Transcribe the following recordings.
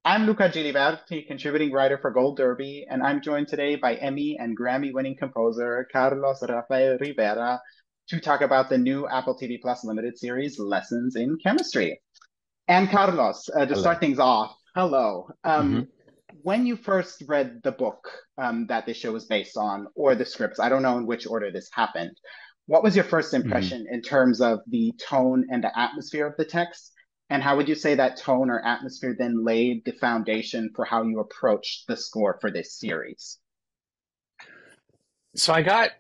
I'm Luca Giliberti, contributing writer for Gold Derby, and I'm joined today by Emmy and Grammy winning composer Carlos Rafael Rivera to talk about the new Apple TV Plus limited series, Lessons in Chemistry. And Carlos, to start Hello. things off, hello. hmm When you first read the book that this show was based on, or the scripts, I don't know in which order this happened, what was your first hmm impression in terms of the tone and the atmosphere of the text? And how would you say that tone or atmosphere then laid the foundation for how you approached the score for this series? So I got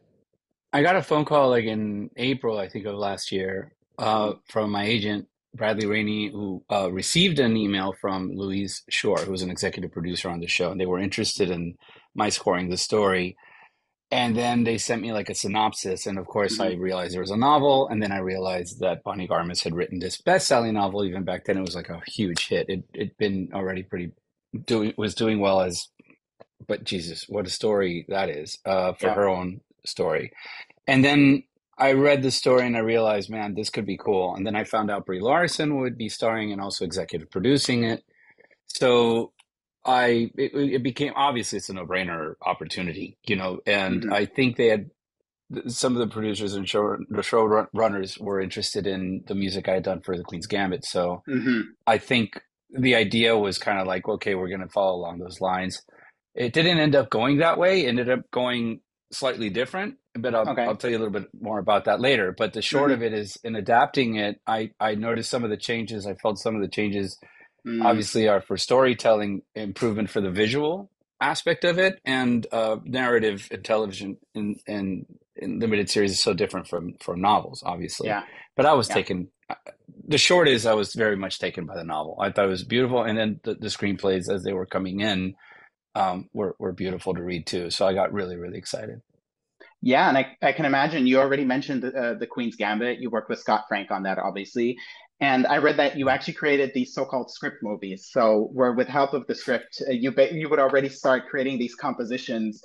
a phone call like in April, I think, of last year, Mhm. from my agent Bradley Rainey, who received an email from Louise Shore, who was an executive producer on the show, and they were interested in my scoring the story. And then they sent me like a synopsis, and of course I Mhm. realized there was a novel, and then I realized that Bonnie Garmus had written this best-selling novel. Even back then, it was like a huge hit. It'd been already pretty doing was doing well as, but Jesus, what a story that is, for Yeah. her own story. And then I read the story and I realized, man, this could be cool. And then I found out Brie Larson would be starring and also executive producing it. So it became obviously it's a no-brainer opportunity, and Mhm. I think they had some of the producers and the show runners were interested in the music I had done for the Queen's Gambit. So Mhm. I think the idea was kind of like, okay, we're going to follow along those lines. It didn't end up going that way. It ended up going slightly different, but I'll Okay. tell you a little bit more about that later. But the short of Mhm. it is, in adapting it, I noticed some of the changes. I felt some of the changes Mm. obviously are for storytelling improvement for the visual aspect of it, and narrative in television in limited series is so different from novels, obviously. Yeah. But I was Yeah. taken. The short is I was very much taken by the novel. I thought it was beautiful, and then the screenplays as they were coming in were beautiful to read too. So I got really really excited. Yeah, and I can imagine you already mentioned the Queen's Gambit. You worked with Scott Frank on that, obviously. And I read that you Yeah. actually created these so-called script movies. So, where with help of the script, you would already start creating these compositions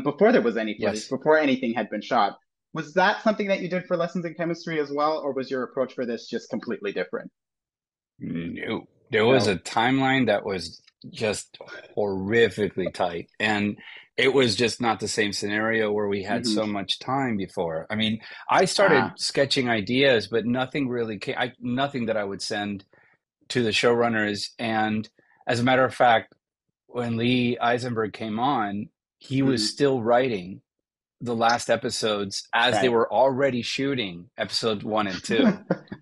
before there was any footage, Yes. before anything had been shot. Was that something that you did for Lessons in Chemistry as well, or was your approach for this just completely different? No, there was a No. timeline that was just horrifically tight. And it was just not the same scenario where we had Hmm. so much time before. I mean, I started Ah. sketching ideas, but nothing really came, nothing that I would send to the showrunners. And as a matter of fact, when Lee Eisenberg came on, he was Hmm. still writing the last episodes as they Right. were already shooting episode one and two.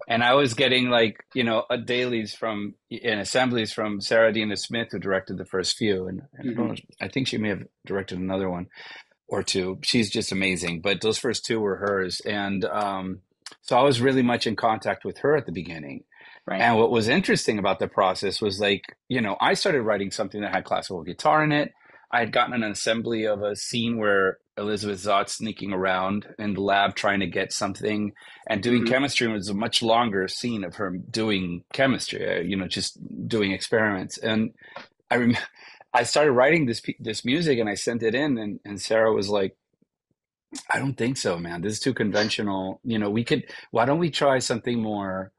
And I was getting like, a dailies from and assemblies from Sarah Dina Smith, who directed the first few. And I don't know, Hmm. I think she may have directed another one or two. She's just amazing. But those first two were hers. And so I was really much in contact with her at the beginning. Right. And what was interesting about the process was like, I started writing something that had classical guitar in it. I had gotten an assembly of a scene where Elizabeth Zott's sneaking around in the lab trying to get something and doing Hmm. chemistry was a much longer scene of her doing chemistry, just doing experiments. And I rem I started writing this music and I sent it in and Sarah was like, I don't think so, man. This is too conventional. Why don't we try something more,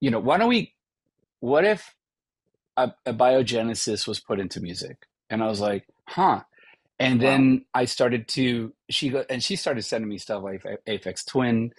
what if a biogenesis was put into music? And I was like, huh. And Wow. then she started sending me stuff like Aphex Twin,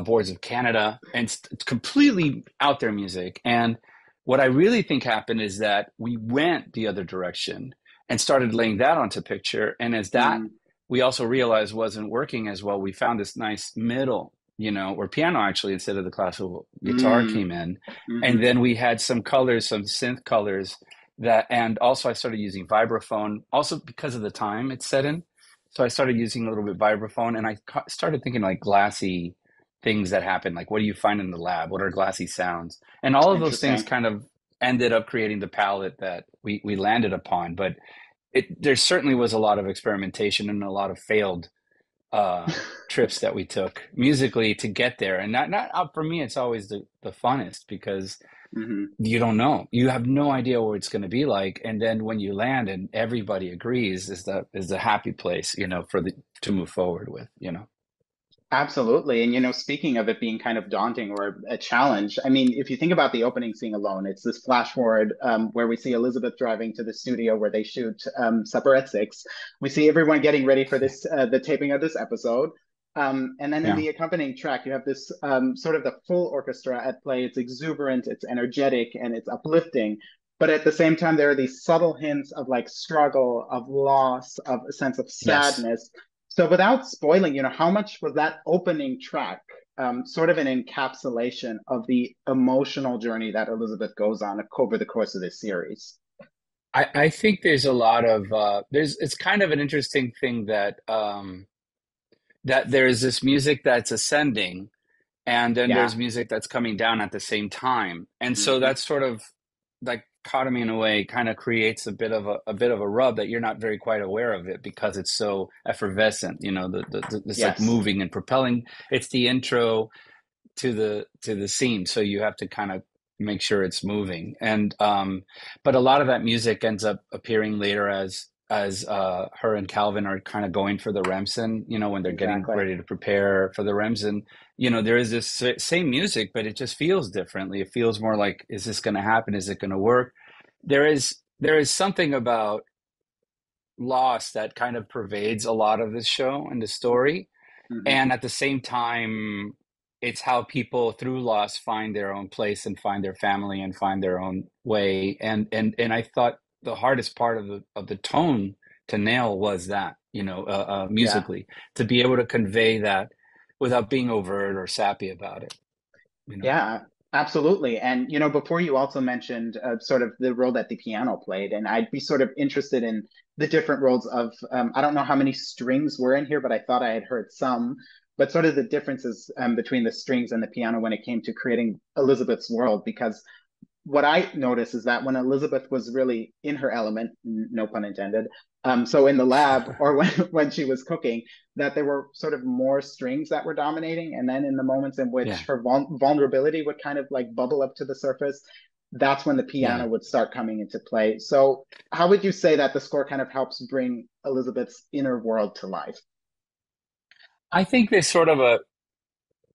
Boards of Canada, and completely out there music. And what I really think happened is that we went the other direction and started laying that onto picture. And as that Mm. we also realized wasn't working as well, we found this nice middle, where piano actually instead of the classical guitar Mm. came in. And Hmm. then we had some colors, some synth colors that, and also I started using vibraphone also because of the time it's set in. So I started using a little bit vibraphone and I started thinking like glassy things that happen. Like, what do you find in the lab? What are glassy sounds? And all of those things Interesting. kind of ended up creating the palette that we landed upon. But there certainly was a lot of experimentation and a lot of failed trips that we took musically to get there. And not for me, it's always the funnest because Hmm. you don't know. You have no idea what it's going to be like, and then when you land and everybody agrees, is the happy place, for the to move forward with. Absolutely. And, speaking of it being kind of daunting or a challenge, I mean, if you think about the opening scene alone, it's this flash forward where we see Elizabeth driving to the studio where they shoot Supper at Six. We see everyone getting ready for the taping of this episode. And then in Yeah. the accompanying track, you have this sort of the full orchestra at play. It's exuberant, it's energetic, and it's uplifting. But at the same time, there are these subtle hints of like struggle, of loss, of a sense of Yes. sadness. So without spoiling, how much was that opening track sort of an encapsulation of the emotional journey that Elizabeth goes on over the course of this series? I think there's a lot of it's kind of an interesting thing that there is this music that's ascending and then there's Yeah. music that's coming down at the same time. And so Hmm. that's sort of like dichotomy in a way kind of creates a bit of a rub that you're not very quite aware of it because it's so effervescent, it's like Yes. moving and propelling. It's the intro to the scene, so you have to kind of make sure it's moving. And but a lot of that music ends up appearing later as her and Calvin are kind of going for the Remsen, when they're getting Exactly. ready to prepare for the Remsen. There is this same music, but it just feels differently. It feels more like, is this going to happen? Is it going to work? There is something about loss that kind of pervades a lot of this show and the story, Hmm. and at the same time, it's how people through loss find their own place and find their family and find their own way. And I thought the hardest part of the tone to nail was that, Yeah. musically, to be able to convey that without being overt or sappy about it. Yeah, absolutely. And before you also mentioned sort of the role that the piano played, and I'd be sort of interested in the different roles of I don't know how many strings were in here, but I thought I had heard some, but sort of the differences between the strings and the piano when it came to creating Elizabeth's world, because what I noticed is that when Elizabeth was really in her element, no pun intended, so in the lab or when she was cooking, that there were sort of more strings that were dominating, and then in the moments in which Yeah, her vulnerability would kind of like bubble up to the surface, that's when the yeah. piano would start coming into play. So, how would you say that the score kind of helps bring Elizabeth's inner world to life? I think there's sort of a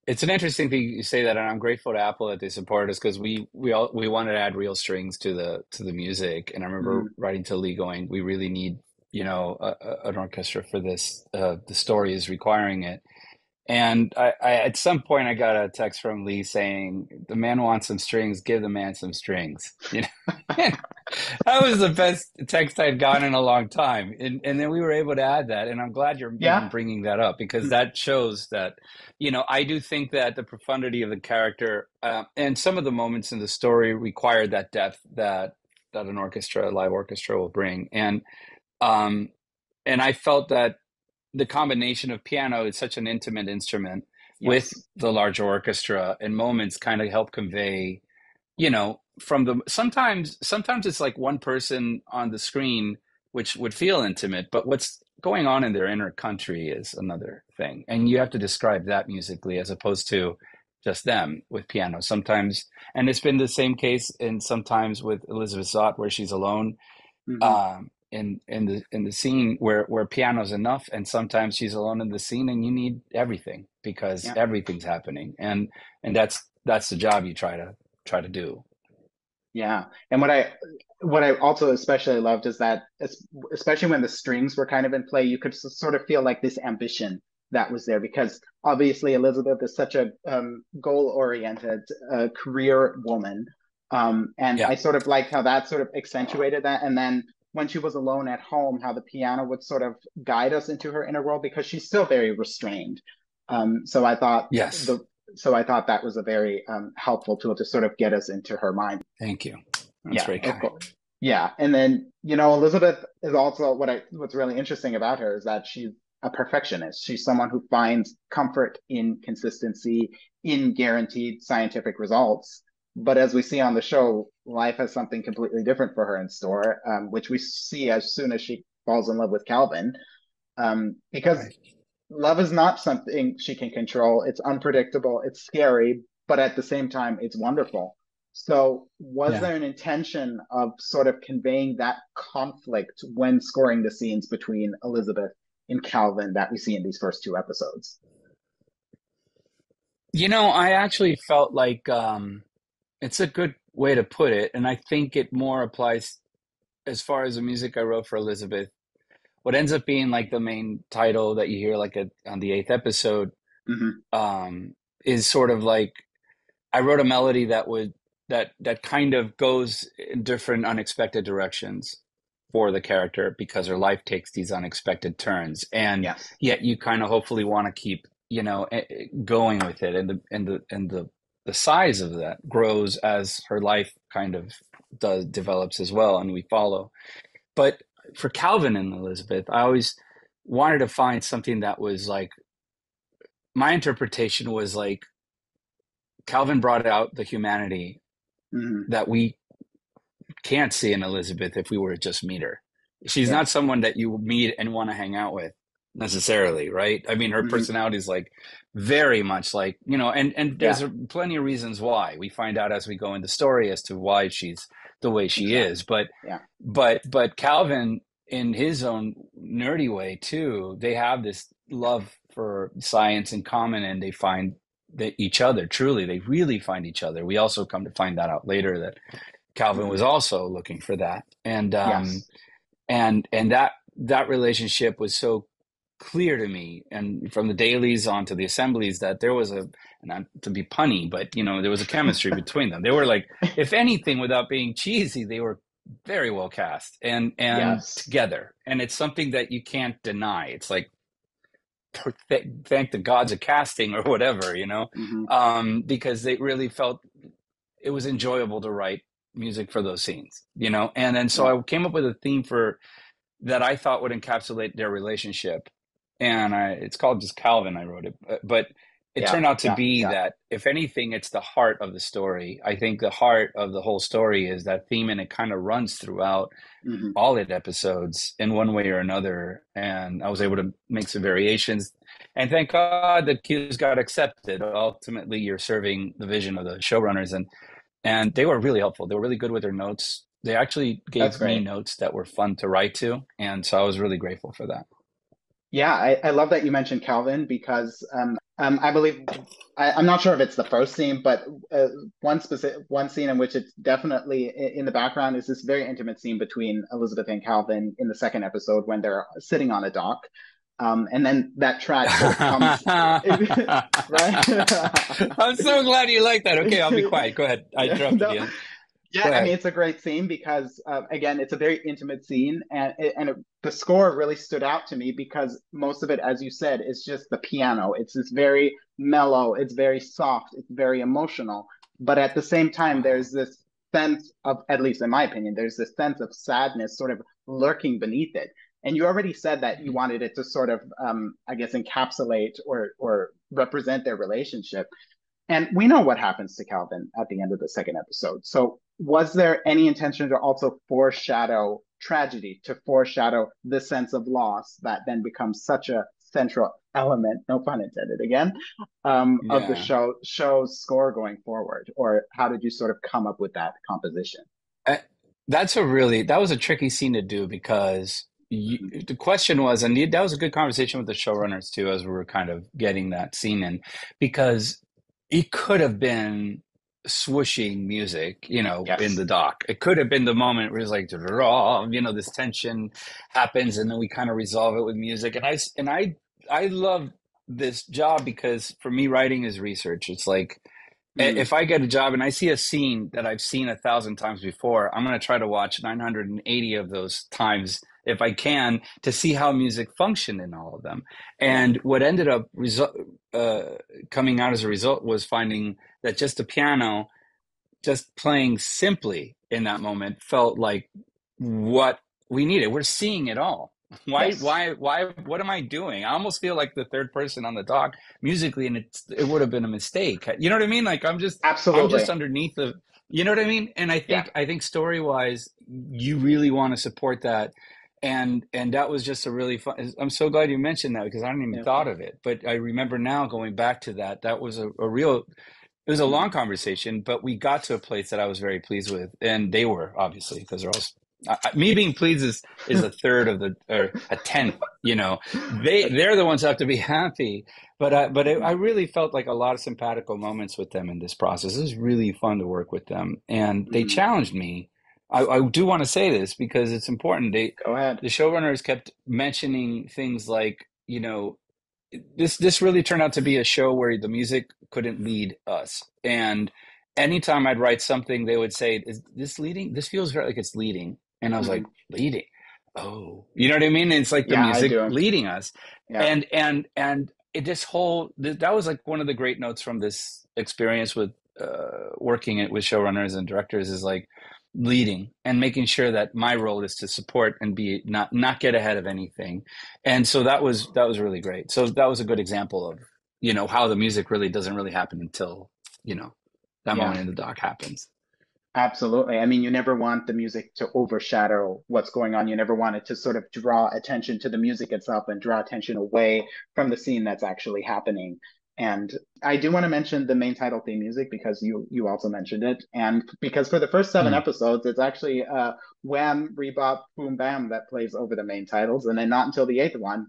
it's an interesting thing you say that, and I'm grateful to Apple that they support us because we wanted to add real strings to the music, and I remember Mm, writing to Lee going, we really need an orchestra for this. The story is requiring it, and I at some point I got a text from Lee saying, "The man wants some strings. Give the man some strings." That was the best text I'd gotten in a long time. And then we were able to add that. And I'm glad you're even yeah. bringing that up because Mm, that shows that, I do think that the profundity of the character and some of the moments in the story require that depth that an orchestra, a live orchestra will bring. Um, and I felt that the combination of piano is such an intimate instrument with yes. the large orchestra and moments kind of help convey, from the sometimes it's like one person on the screen which would feel intimate, but what's going on in their inner country is another thing, and you have to describe that musically as opposed to just them with piano sometimes. And it's been the same case in sometimes with Elizabeth Zott where she's alone Hmm. in the scene where piano's enough, and sometimes she's alone in the scene and you need everything because Yeah. everything's happening, and that's the job you try to do. Yeah. And what I also especially loved is that especially when the strings were kind of in play, you could sort of feel like this ambition that was there because obviously Elizabeth is such a goal-oriented career woman. And Yeah. I sort of liked how that sort of accentuated that. And then when she was alone at home, how the piano would sort of guide us into her inner world because she's still very restrained. So I thought Yes. that was a very helpful tool to sort of get us into her mind. Thank you. That's Yeah, very of kind. course. Yeah, and then Elizabeth is also what's really interesting about her is that she's a perfectionist. She's someone who finds comfort in consistency, in guaranteed scientific results. But as we see on the show, life has something completely different for her in store, which we see as soon as she falls in love with Calvin. Because Right. love is not something she can control. It's unpredictable, it's scary, but at the same time, it's wonderful. So, was Yeah. there an intention of sort of conveying that conflict when scoring the scenes between Elizabeth and Calvin that we see in these first two episodes? I actually felt like it's a good way to put it, and I think it more applies as far as the music I wrote for Elizabeth. What ends up being like the main title that you hear like on the eighth episode Hmm. um, is sort of like I wrote a melody that kind of goes in different unexpected directions for the character because her life takes these unexpected turns, and Yes. yet you kind of hopefully want to keep going with it, and the size of that grows as her life kind of does develops as well, and we follow. But for Calvin and Elizabeth, I always wanted to find something that was like my interpretation was like Calvin brought out the humanity Hmm. that we can't see in Elizabeth if we were to just meet her. She's not Yes. someone that you meet and want to hang out with necessarily, right? I mean, her Hmm. personality is like very much like, and Yeah, there's plenty of reasons why. We find out as we go in the story as to why she's the way she is. exactly. But Yeah. but Calvin in his own nerdy way too, they have this love for science in common and they find that each other truly they really find each other. We also come to find that out later that Calvin was Hmm. also looking for that, Yes. and that relationship was so clear to me, and from the dailies onto the assemblies that there was a, not to be punny, but there was a chemistry between them. They were like, if anything, without being cheesy, they were very well cast and Yes. together, and it's something that you can't deny. It's like thank the gods of casting or whatever, Hmm. because they really felt it was enjoyable to write music for those scenes, and then so Yeah. I came up with a theme for that I thought would encapsulate their relationship, and it's called just Calvin. I wrote it, but it Yeah. turned out to Yeah. be Yeah. that if anything, it's the heart of the story. I think the heart of the whole story is that theme, and it kind of runs throughout Hmm. all 8 episodes in one way or another. And I was able to make some variations. And thank God the cues got accepted. Ultimately, you're serving the vision of the showrunners, and they were really helpful. They were really good with their notes. They actually That's gave me great. notes that were fun to write to, and so I was really grateful for that. Yeah, I love that you mentioned Calvin because I believe I'm not sure if it's the first scene, but one scene in which it's definitely in the background is this very intimate scene between Elizabeth and Calvin in the second episode when they're sitting on a dock, and then that track sort of comes, right? I'm so glad you like that. Okay, I'll be quiet. Go ahead. I interrupted No, you. yeah, Go I mean ahead. it's a great scene because again, it's a very intimate scene, the score really stood out to me because most of it, as you said, is just the piano. It's this very mellow, it's very soft, it's very emotional, but at the same time, there's this sense of, at least in my opinion, there's this sense of sadness sort of lurking beneath it. And you already said that you wanted it to sort of, I guess, encapsulate or represent their relationship. And we know what happens to Calvin at the end of the second episode. So, was there any intention to also foreshadow tragedy, to foreshadow the sense of loss that then becomes such a central element, no pun intended again, of the Yeah. show's score going forward? Or how did you sort of come up with that composition? Uh, that was a tricky scene to do because Hmm. the question was, and that was a good conversation with the showrunners too, as we were kind of getting that scene in, because it could have been swooshing music, in Yes. the dock. It could have been the moment where it's like, "Raw," this tension happens, and then we kind of resolve it with music. I love this job because for me, writing is research. It's like Mm. if I get a job and I see a scene that I've seen 1,000 times before, I'm going to try to watch 980 of those times if I can to see how music functioned in all of them. Yeah. And what ended up uh, coming out as a result was finding that just the piano, just playing simply in that moment, felt like what we needed. We're seeing it all. Yes. What am I doing? I almost feel like the third person on the dock musically, and it would have been a mistake. You know what I mean? Like I'm just Absolutely. underneath the, you know what I mean? And Yeah. I think story wise, you really want to support that. And that was just a really fun. I'm so glad you mentioned that because I hadn't even Yeah. thought of it. But I remember now going back to that. That was a real, it was a long Mhm. conversation, but we got to a place that I was very pleased with, and they were obviously because they're all. Me being pleased is a third of the or a tenth. They're the ones who have to be happy, I really felt like a lot of simpatico moments with them in this process. It was really fun to work with them, and they Mhm. challenged me. I do want to say this because it's important. Go ahead. The showrunners kept mentioning things like, this really turned out to be a show where the music couldn't lead us. And anytime I'd write something, they would say, "Is this leading? This feels very like it's leading." And I was like, Mhm. "Leading? Oh, you know what I mean?" And it's like the Yeah, I music do. leading us. Yeah. And that was like one of the great notes from this experience with working it with showrunners and directors is like leading and making sure that my role is to support and be not get ahead of anything. And so that was really great. So that was a good example of, how the music really doesn't really happen until, you know, that Yeah. moment in the doc happens. Absolutely. I mean, you never want the music to overshadow what's going on. You never want it to sort of draw attention to the music itself and draw attention away from the scene that's actually happening. And I do want to mention the main title theme music because you also mentioned it. And because for the first seven Mm. episodes, it's actually Wham, Rebop, Boom Bam that plays over the main titles. And then not until the eighth one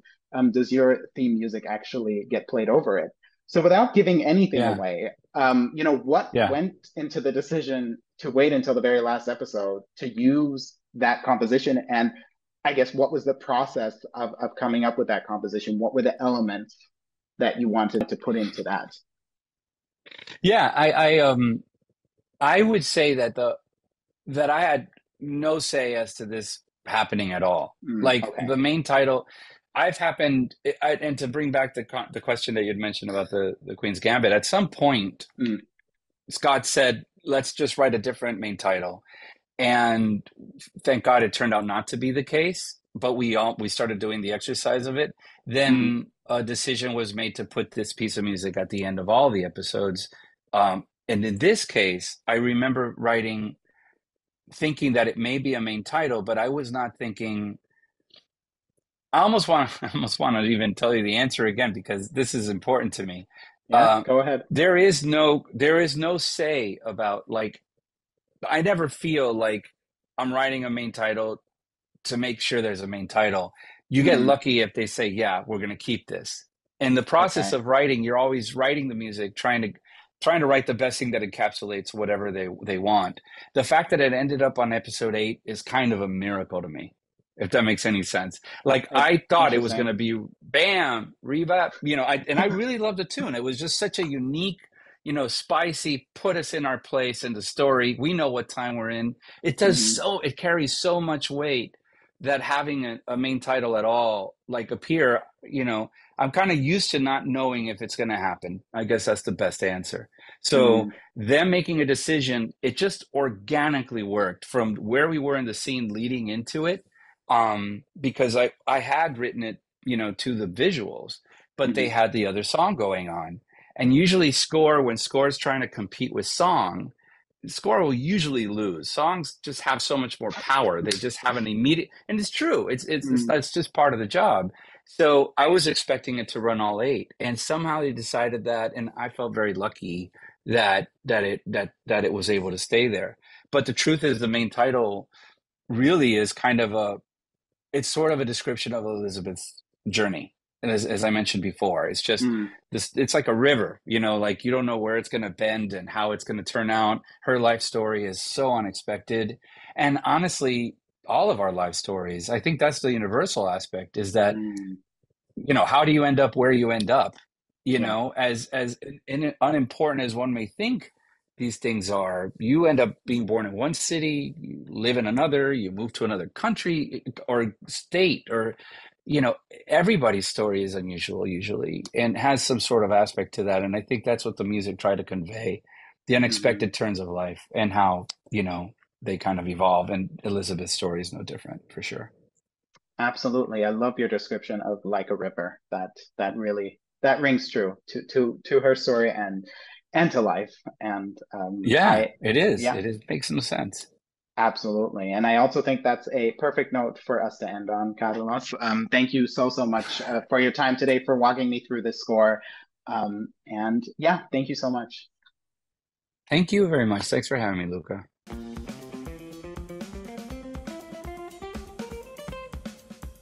does your theme music actually get played over it. So without giving anything Yeah. away, what Yeah. went into the decision to wait until the very last episode to use that composition? And I guess what was the process of coming up with that composition? What were the elements that you wanted to put into that? Yeah. I would say that I had no say as to this happening at all. Like Okay. the main title, I've happened, and to bring back the question that you'd mentioned about the Queen's Gambit, at some point, Mm, Scott said, "Let's just write a different main title." And thank God it turned out not to be the case. But we started doing the exercise of it. mm, Then a decision was made to put this piece of music at the end of all the episodes. And in this case, I remember thinking that it may be a main title, but I was not thinking. I almost want to even tell you the answer again because this is important to me. yeah, Uh, go ahead. there is no say about like I never feel like I'm writing a main title to make sure there's a main title. You get Mm, lucky if they say, "Yeah, we're going to keep this." In the process okay. of writing, you're always writing the music, trying to write the best thing that encapsulates whatever they want. The fact that it ended up on episode 8 is kind of a miracle to me, if that makes any sense. Like It, I thought it was going interesting. to be bam, rebap, and I really loved the tune. It was just such a unique, spicy, put us in our place in the story. We know what time we're in. Hmm. It carries so much weight that having a main title at all like appear, I'm kind of used to not knowing if it's going to happen. I guess that's the best answer. So Mm, them making a decision, it just organically worked from where we were in the scene leading into it. Because I had written it, to the visuals, but they hmm. had the other song going on. And usually when score is trying to compete with song, score will usually lose. Songs just have so much more power. They just have an immediate, and it's true. Mm, That's just part of the job. So I was expecting it to run all 8, and somehow they decided that, and I felt very lucky that it was able to stay there. But the truth is, the main title really is it's sort of a description of Elizabeth's journey. And as I mentioned before, it's just mm. this, it's like a river, like you don't know where it's going to bend and how it's going to turn out. Her life story is so unexpected. And honestly, all of our life stories, I think that's the universal aspect is that, Mm, how do you end up where you end up? yeah. As unimportant as one may think these things are, you end up being born in one city, you live in another, you move to another country or state, or everybody's story is unusual usually and has some sort of aspect to that. And I think that's what the music tried to convey, the Hmm. unexpected turns of life and how, they kind of evolve. And Elizabeth's story is no different for sure. Absolutely. I love your description of like a river. That really that rings true to her story and to life. And Yeah, I it is. yeah, It makes no sense. absolutely. And I also think that's a perfect note for us to end on, Carlos. Thank you so much for your time today for walking me through this score. And yeah, thank you so much. Thank you very much. Thanks for having me, Luca.